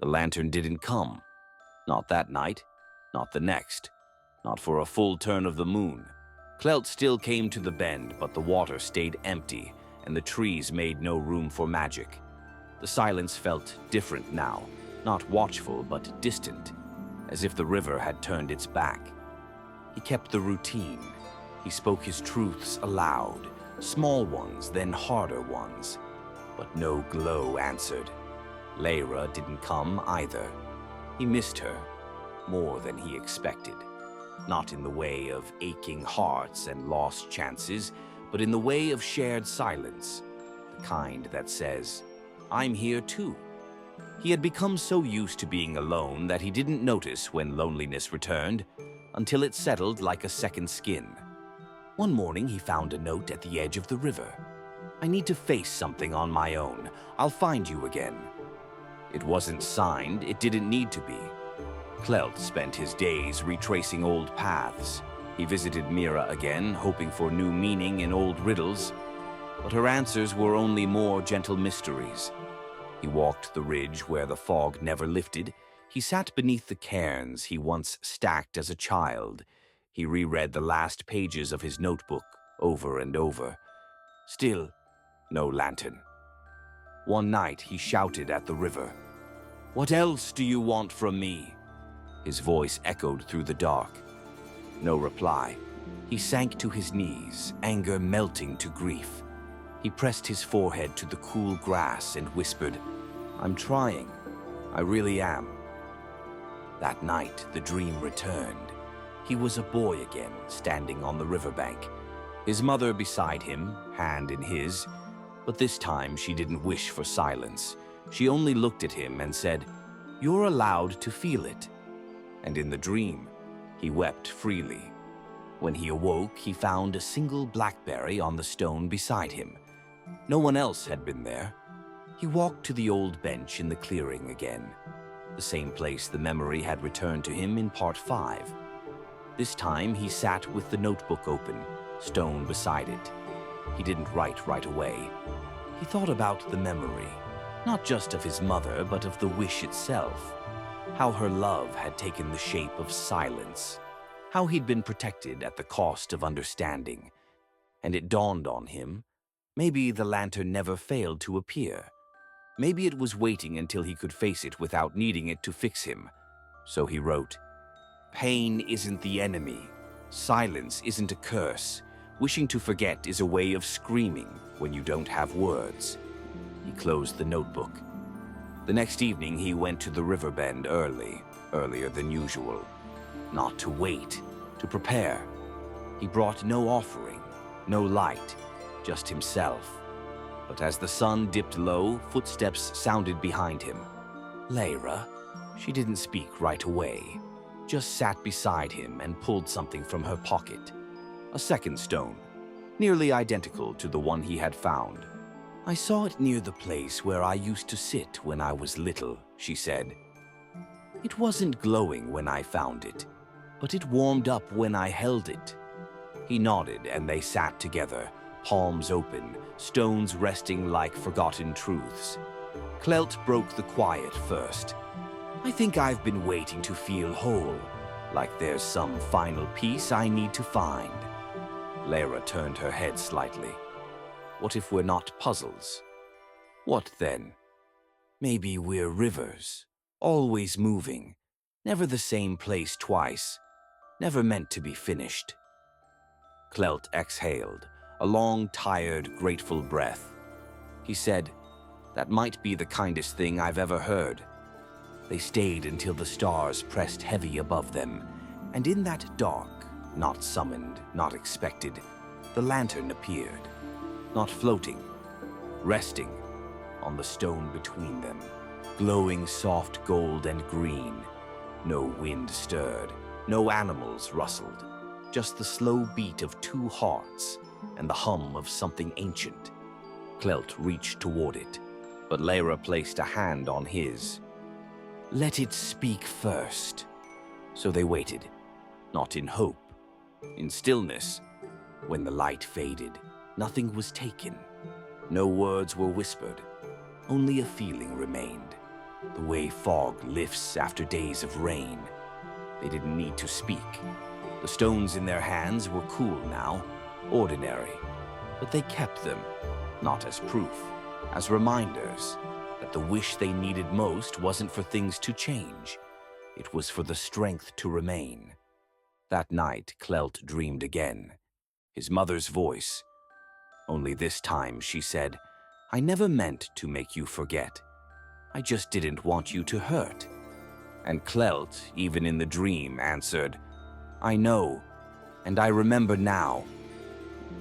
The lantern didn't come. Not that night, not the next, not for a full turn of the moon. Clelt still came to the bend, but the water stayed empty, and the trees made no room for magic. The silence felt different now, not watchful but distant, as if the river had turned its back. He kept the routine. He spoke his truths aloud, small ones, then harder ones. But no glow answered. Leyra didn't come either. He missed her, more than he expected. Not in the way of aching hearts and lost chances, but in the way of shared silence, the kind that says, "I'm here too." He had become so used to being alone that he didn't notice when loneliness returned, until it settled like a second skin. One morning he found a note at the edge of the river. "I need to face something on my own. I'll find you again." It wasn't signed, it didn't need to be. Clelt spent his days retracing old paths. He visited Mira again, hoping for new meaning in old riddles, but her answers were only more gentle mysteries. He walked the ridge where the fog never lifted. He sat beneath the cairns he once stacked as a child. He reread the last pages of his notebook over and over. Still, no lantern. One night he shouted at the river, "What else do you want from me?" His voice echoed through the dark. No reply. He sank to his knees, anger melting to grief. He pressed his forehead to the cool grass and whispered, "I'm trying. I really am." That night, the dream returned. He was a boy again, standing on the riverbank, his mother beside him, hand in his. But this time she didn't wish for silence. She only looked at him and said, "You're allowed to feel it." And in the dream, he wept freely. When he awoke, he found a single blackberry on the stone beside him. No one else had been there. He walked to the old bench in the clearing again, the same place the memory had returned to him in Part 5. This time he sat with the notebook open, stone beside it. He didn't write right away. He thought about the memory, not just of his mother, but of the wish itself. How her love had taken the shape of silence. How he'd been protected at the cost of understanding. And it dawned on him, maybe the lantern never failed to appear. Maybe it was waiting until he could face it without needing it to fix him. So he wrote, "Pain isn't the enemy. Silence isn't a curse. Wishing to forget is a way of screaming when you don't have words." He closed the notebook. The next evening he went to the river bend earlier than usual. Not to wait, to prepare. He brought no offering, no light, just himself. But as the sun dipped low, footsteps sounded behind him. Leyra. She didn't speak right away, just sat beside him and pulled something from her pocket. A second stone, nearly identical to the one he had found. "I saw it near the place where I used to sit when I was little," she said. "It wasn't glowing when I found it, but it warmed up when I held it." He nodded and they sat together, palms open, stones resting like forgotten truths. Clelt broke the quiet first. "I think I've been waiting to feel whole, like there's some final piece I need to find." Leyra turned her head slightly. "What if we're not puzzles? What then? Maybe we're rivers, always moving, never the same place twice, never meant to be finished." Clelt exhaled, a long, tired, grateful breath. He said, "That might be the kindest thing I've ever heard." They stayed until the stars pressed heavy above them, and in that dark, not summoned, not expected, the lantern appeared. Not floating, resting on the stone between them, glowing soft gold and green. No wind stirred, no animals rustled, just the slow beat of two hearts and the hum of something ancient. Clelt reached toward it, but Leyra placed a hand on his. "Let it speak first." So they waited, not in hope, in stillness. When the light faded, nothing was taken. No words were whispered. Only a feeling remained. the way fog lifts after days of rain. They didn't need to speak. The stones in their hands were cool now, ordinary, but they kept them, not as proof, as reminders that the wish they needed most wasn't for things to change. It was for the strength to remain. That night, Clelt dreamed again. His mother's voice. Only this time she said, "I never meant to make you forget. I just didn't want you to hurt." And Clelt, even in the dream, answered, "I know, and I remember now."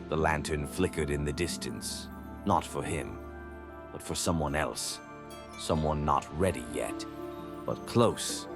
The lantern flickered in the distance, not for him, but for someone else. Someone not ready yet, but close.